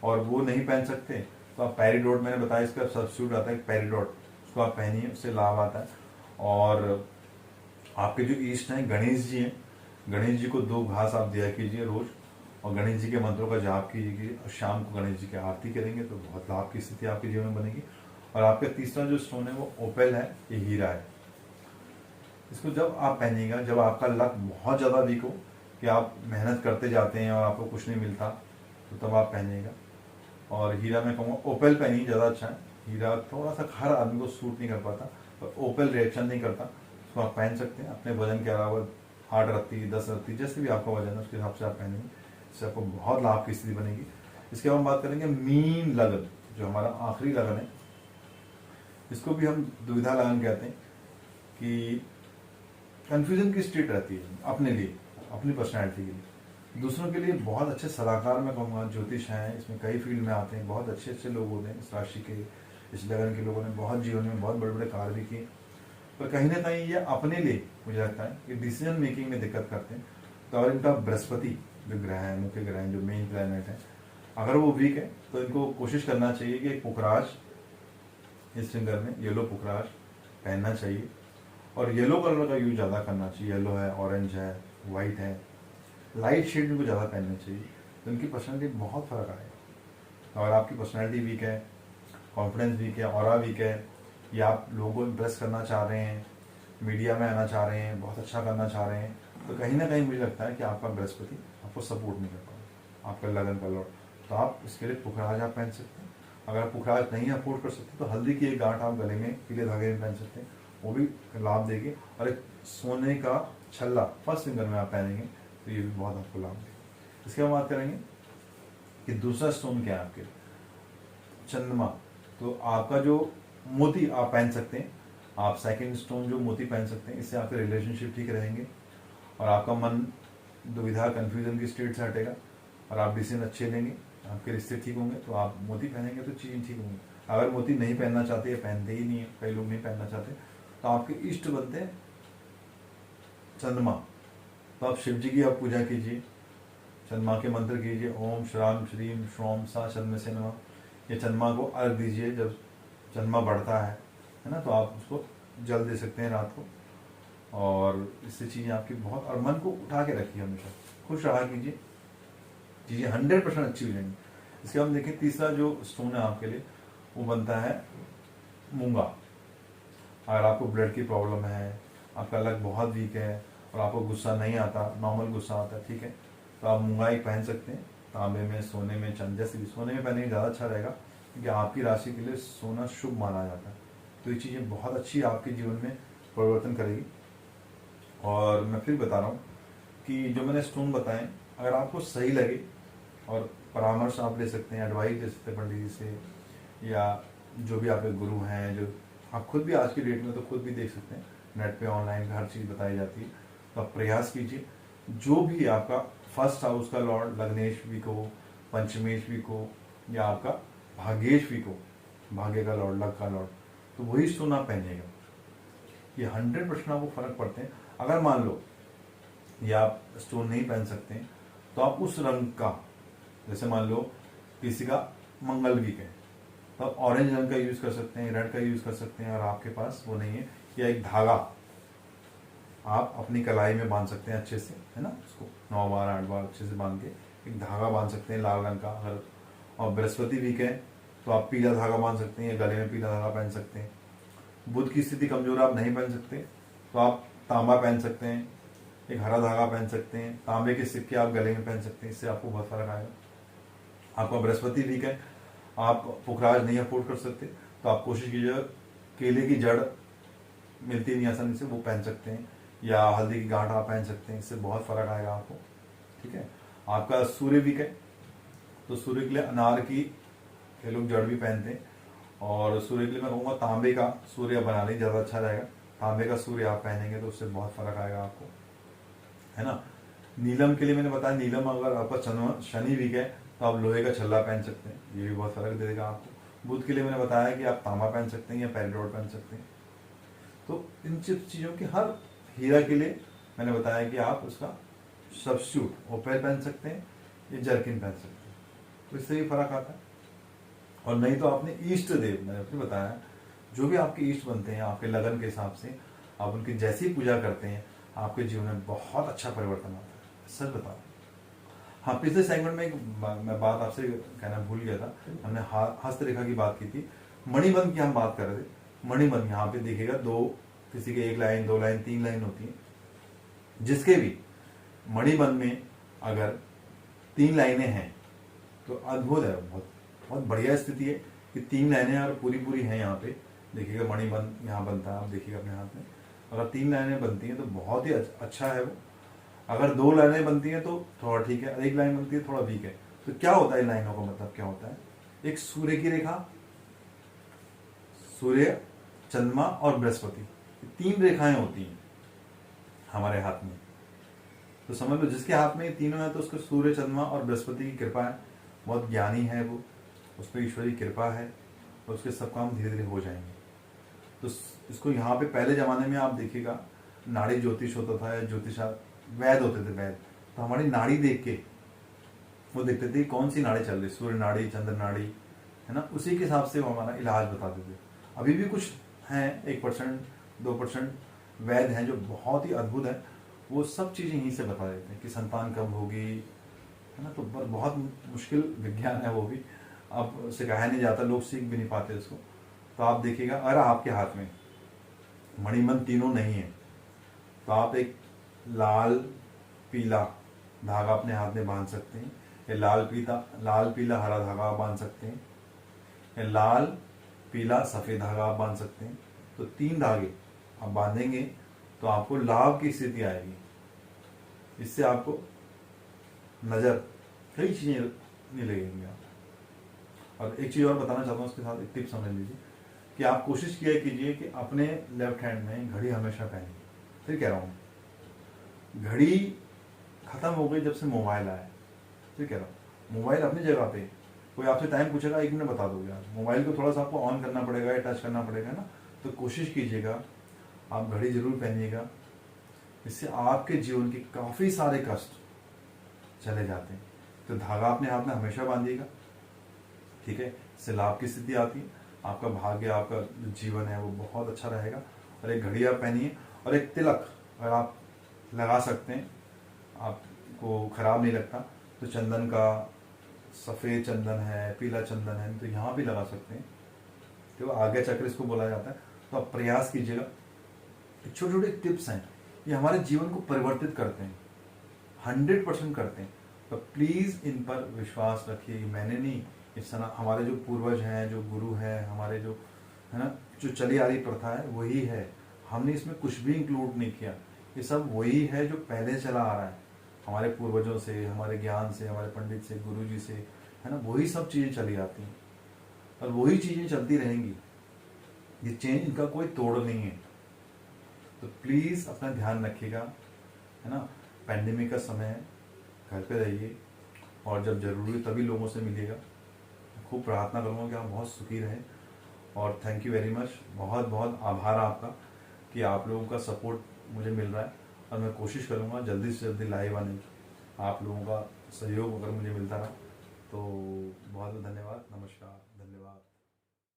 और वो नहीं पहन सकते तो आप पैरीडोट, मैंने बताया इसका सब्स्टिट्यूट आता है पैरीडोट, उसको आप पहनिए, उससे लाभ आता है। और आपके जो ईष्ट हैं गणेश जी हैं, गणेश जी को 2 घास आप दिया कीजिए रोज और गणेश जी के मंत्रों का जाप कीजिए और शाम को गणेश जी की आरती करेंगे तो बहुत लाभ की स्थिति आपके जीवन में बनेगी। और आपका तीसरा जो स्टोन है वो ओपेल है, ये हीरा है। इसको जब आप पहनिएगा, जब आपका लक बहुत ज़्यादा वीक हो कि आप मेहनत करते जाते हैं और आपको कुछ नहीं मिलता, तो तब आप पहनिएगा। और हीरा मैं कहूँगा ओपेल पहनिए, ज़्यादा अच्छा है। हीरा थोड़ा सा हर आदमी को सूट नहीं कर पाता, पर ओपेल रिएक्शन नहीं करता, उसको आप पहन सकते हैं अपने वजन के अलावा। 8 रत्ती, 10 रत्ती, जैसे भी आपका वजन है उसके हिसाब से आप पहनेंगे, इससे आपको बहुत लाभ की स्थिति बनेगी। इसके बाद हम बात करेंगे मीन लगन, जो हमारा आखिरी लगन है। इसको भी हम दुविधा लगन कहते हैं कि कंफ्यूजन की स्टेट रहती है अपने लिए, अपनी पर्सनैलिटी के लिए। दूसरों के लिए बहुत अच्छे सलाहकार मैं कहूँगा, ज्योतिष हैं, इसमें कई फील्ड में आते हैं, बहुत अच्छे अच्छे लोग होते हैं। इस राशि के, इस लगन के लोगों ने बहुत जीवन में बहुत बड़े बड़े कार्य भी किए, पर कहीं ना कहीं ये अपने लिए मुझे लगता है कि डिसीजन मेकिंग में दिक्कत करते हैं। तो अगर इनका बृहस्पति जो ग्रह है, मुख्य ग्रह है, जो मेन प्लैनेट है, अगर वो वीक है तो इनको कोशिश करना चाहिए कि एक पुखराज इस फिंगर में, येलो पुखराज पहनना चाहिए और येलो कलर का यूज ज़्यादा करना चाहिए। येलो है, ऑरेंज है, वाइट है, लाइट शेड इनको ज़्यादा पहनना चाहिए, तो इनकी पर्सनैलिटी बहुत फर्क आएगा। अगर आपकी पर्सनैलिटी वीक है, कॉन्फिडेंस वीक है, ऑरा वीक है, या आप लोगों को इम्प्रेस करना चाह रहे हैं, मीडिया में आना चाह रहे हैं, बहुत अच्छा करना चाह रहे हैं, तो कहीं ना कहीं मुझे लगता है कि आपका बृहस्पति आपको सपोर्ट नहीं कर पाएगा, आपका लगन का लॉर्ड। तो आप इसके लिए पुखराज आप पहन सकते हैं। अगर आप पुखराज नहीं अफोर्ड कर सकते तो हल्दी की एक गांठ आप गले में पीले धागे में पहन सकते हैं, वो भी लाभ देगी। और एक सोने का छल्ला फर्स्ट फिंगर में आप पहनेंगे तो ये भी बहुत आपको लाभ देगा। इसके बाद बात करेंगे कि दूसरा स्टोन क्या है आपके, चंद्रमा। तो आपका जो मोती आप पहन सकते हैं, आप सेकंड स्टोन जो मोती पहन सकते हैं, इससे आपके रिलेशनशिप ठीक रहेंगे और आपका मन दुविधा कन्फ्यूजन की स्टेट से हटेगा और आप डिसीजन अच्छे लेंगे, आपके रिश्ते ठीक होंगे। तो आप मोती पहनेंगे तो चीज़ें ठीक होंगी। अगर मोती नहीं पहनना चाहते या पहनते ही नहीं है, कई लोग नहीं पहनना चाहते, तो आपके इष्ट बनते हैं चंद्रमा। तो आप शिव जी की आप पूजा कीजिए, चंद्रमा के मंत्र कीजिए, ओम श्राम श्रीम श्रोम सा चंद्र से नमः। ये चंद्रमा को अर्घ दीजिए जब चंद्रमा बढ़ता है ना, तो आप उसको जल दे सकते हैं रात को, और इससे चीज़ें आपकी बहुत, और मन को उठा के रखिए, हमेशा खुश रहा कीजिए, चीज़ें 100% अच्छी हो जाएंगी। इसके हम देखें तीसरा जो स्टोन है आपके लिए वो बनता है मूंगा। अगर आपको ब्लड की प्रॉब्लम है, आपका लक बहुत वीक है और आपको गुस्सा नहीं आता, नॉर्मल गुस्सा आता है, ठीक है, तो आप मूंगा ही पहन सकते हैं, तांबे में, सोने में, चंदे से भी। सोने में पहनेंगे ज़्यादा अच्छा रहेगा क्योंकि आपकी राशि के लिए सोना शुभ माना जाता है। तो ये चीज़ें बहुत अच्छी आपके जीवन में परिवर्तन करेगी। और मैं फिर बता रहा हूँ कि जो मैंने स्टोन बताएं, अगर आपको सही लगे और परामर्श आप ले सकते हैं, एडवाइस ले सकते हैं पंडित जी से, या जो भी आपके गुरु हैं, जो आप खुद भी आज की डेट में तो खुद भी देख सकते हैं, नेट पे ऑनलाइन हर चीज़ बताई जाती है। तो आप प्रयास कीजिए, जो भी आपका फर्स्ट हाउस का लॉर्ड लग्नेश वीक हो, पंचमेश वीक हो, या आपका भाग्येश वीक हो, भाग्य का लॉर्ड, लक का लॉर्ड, तो वही स्टोन आप पहनिएगा। ये 100% आपको फर्क पड़ते हैं। अगर मान लो ये आप स्टोन नहीं पहन सकते हैं तो आप उस रंग का, जैसे मान लो किसी का मंगल वीक है तो आप ऑरेंज रंग का यूज कर सकते हैं, रेड का यूज कर सकते हैं। और आपके पास वो नहीं है, या एक धागा आप अपनी कलाई में बांध सकते हैं अच्छे से, है ना, उसको 9 बार 8 बार अच्छे से बांध के एक धागा बांध सकते हैं लाल रंग का। अगर और बृहस्पति वीक है तो आप पीला धागा बांध सकते हैं, या गले में पीला धागा पहन सकते हैं। बुध की स्थिति कमजोर आप नहीं पहन सकते तो आप तांबा पहन सकते हैं, एक हरा धागा पहन सकते हैं, तांबे के सिक्के आप गले में पहन सकते हैं, इससे आपको बहुत फर्क आएगा। आपका बृहस्पति वीक है, आप पुखराज नहीं अफोर्ड कर सकते तो आप कोशिश कीजिएगा केले की जड़ मिलती नहीं आसानी से, वो पहन सकते हैं, या हल्दी की गांठ आप पहन सकते हैं, इससे बहुत फर्क आएगा आपको। ठीक है। आपका सूर्य वीक है तो सूर्य के लिए अनार की ये लोग जड़ भी पहनते हैं, और सूर्य के लिए मैं कहूँगा तांबे का सूर्य बना लें, ज़्यादा अच्छा रहेगा। तांबे का सूर्य आप पहनेंगे तो उससे बहुत फर्क आएगा आपको, है ना। नीलम के लिए मैंने बताया, नीलम अगर आपका शनि वीक है तो आप लोहे का छल्ला पहन सकते हैं, ये भी बहुत फर्क दे देगा आपको। बुध के लिए मैंने बताया कि आप तांबा पहन सकते हैं या पेरिडोट पहन सकते हैं। तो इन चीज़ों की हर हीरा के लिए मैंने बताया कि आप उसका सब्स्टिट्यूट ओपेल पहन सकते हैं या जर्किन पहन सकते हैं, तो इससे भी फर्क आता है। और नहीं तो आपने इष्ट देव, मैंने आपको बताया, जो भी आपके इष्ट बनते हैं आपके लगन के हिसाब से, आप उनकी जैसी पूजा करते हैं आपके जीवन में बहुत अच्छा परिवर्तन आता है, सच बताओ। हाँ, पिछले सेगमेंट में एक मैं बात आपसे कहना भूल गया था, हमने हस्तरेखा की बात की थी, मणिबंध की हम बात कर रहे थे। मणिबंध यहाँ पे देखिएगा दो, किसी के 1 लाइन 2 लाइन 3 लाइन होती है, जिसके भी मणिबंध में अगर 3 लाइनें हैं तो अद्भुत है, बहुत बहुत बढ़िया स्थिति है कि 3 लाइनें और पूरी हैं। यहाँ पे देखिएगा मणिबंध यहाँ बनता है, आप देखिएगा अपने हाथ में, अगर 3 लाइनें बनती हैं तो बहुत ही अच्छा है वो। अगर 2 लाइनें बनती हैं तो थोड़ा ठीक है, 1 लाइन बनती है थोड़ा वीक है। तो क्या होता है इन लाइनों का मतलब क्या होता है? एक सूर्य की रेखा, सूर्य, चंद्रमा और बृहस्पति, 3 रेखाएं होती हैं हमारे हाथ में। तो समझ लो जिसके हाथ में ये तीनों है तो उसको सूर्य, चंद्रमा और बृहस्पति की कृपा है, बहुत ज्ञानी है वो, उस पर ईश्वरी कृपा है और उसके सब काम धीरे धीरे हो जाएंगे। तो इसको यहाँ पे पहले जमाने में आप देखिएगा नाड़ी ज्योतिष होता था, या ज्योतिषा वैद होते थे वैद, तो हमारी नाड़ी देख के वो देखते थे कौन सी नाड़ी चल रही, सूर्य नाड़ी, चंद्र नाड़ी, है ना, उसी के हिसाब से वो हमारा इलाज बताते थे। अभी भी कुछ हैं 1% 2% वैद हैं जो बहुत ही अद्भुत है, वो सब चीज़ें यहीं से बता देते हैं कि संतान कब होगी, है ना। तो बहुत मुश्किल विज्ञान है वो भी, अब सिखाया नहीं जाता, लोग सीख भी नहीं पाते इसको। तो आप देखिएगा अगर आपके हाथ में मणिबंध तीनों नहीं है तो आप एक लाल पीला धागा अपने हाथ में बांध सकते हैं, या लाल पीला हरा धागा आप बांध सकते हैं, या लाल पीला सफेद धागा आप बांध सकते हैं। तो 3 धागे आप बांधेंगे तो आपको लाभ की स्थिति आएगी, इससे आपको नजर कई चीजें नहीं लगेंगी आप। और एक चीज और बताना चाहता हूँ उसके साथ, एक टिप समझ लीजिए कि आप कोशिश किया कीजिए कि अपने लेफ्ट हैंड में घड़ी हमेशा पहनिए। फिर कह रहा हूँ, घड़ी खत्म हो गई जब से मोबाइल आया। फिर कह रहा हूँ, मोबाइल अपनी जगह पे, कोई आपसे टाइम पूछेगा 1 मिनट बता दोगे आप, मोबाइल को थोड़ा सा आपको ऑन करना पड़ेगा या टच करना पड़ेगा ना। तो कोशिश कीजिएगा आप घड़ी जरूर पहनिएगा, इससे आपके जीवन के काफी सारे कष्ट चले जाते हैं। तो धागा अपने हाथ में हमेशा बांधिएगा, ठीक है, इससे लाभ की स्थिति आती है, आपका भाग्य, आपका जो जीवन है वो बहुत अच्छा रहेगा। और एक घड़ी आप पहनिए, और एक तिलक अगर आप लगा सकते हैं, आपको खराब नहीं लगता, तो चंदन का, सफ़ेद चंदन है, पीला चंदन है, तो यहाँ भी लगा सकते हैं, तो आज्ञा चक्र इसको बोला जाता है। तो आप प्रयास कीजिएगा, छोटे छोटे टिप्स हैं, ये हमारे जीवन को परिवर्तित करते हैं, 100% करते हैं। तो प्लीज़ इन पर विश्वास रखिए, मैंने नहीं, इस तरह हमारे जो पूर्वज हैं, जो गुरु हैं हमारे, जो है ना, जो चली आ रही प्रथा है वही है, हमने इसमें कुछ भी इंक्लूड नहीं किया, ये सब वही है जो पहले चला आ रहा है हमारे पूर्वजों से, हमारे ज्ञान से, हमारे पंडित से, गुरु जी से, है ना, वही सब चीज़ें चली आती हैं और वही चीज़ें चलती रहेंगी, ये चेंज इनका कोई तोड़ नहीं है। तो प्लीज़ अपना ध्यान रखिएगा, है ना, पैंडेमिक का समय है, घर पे रहिए, और जब जरूरी तभी लोगों से मिलिएगा। खूब प्रार्थना करूँगा कि आप बहुत सुखी रहें, और थैंक यू वेरी मच, बहुत बहुत आभार आपका कि आप लोगों का सपोर्ट मुझे मिल रहा है, और मैं कोशिश करूँगा जल्दी से जल्दी लाइव आने की। आप लोगों का सहयोग अगर मुझे मिलता रहा तो बहुत बहुत धन्यवाद, नमस्कार।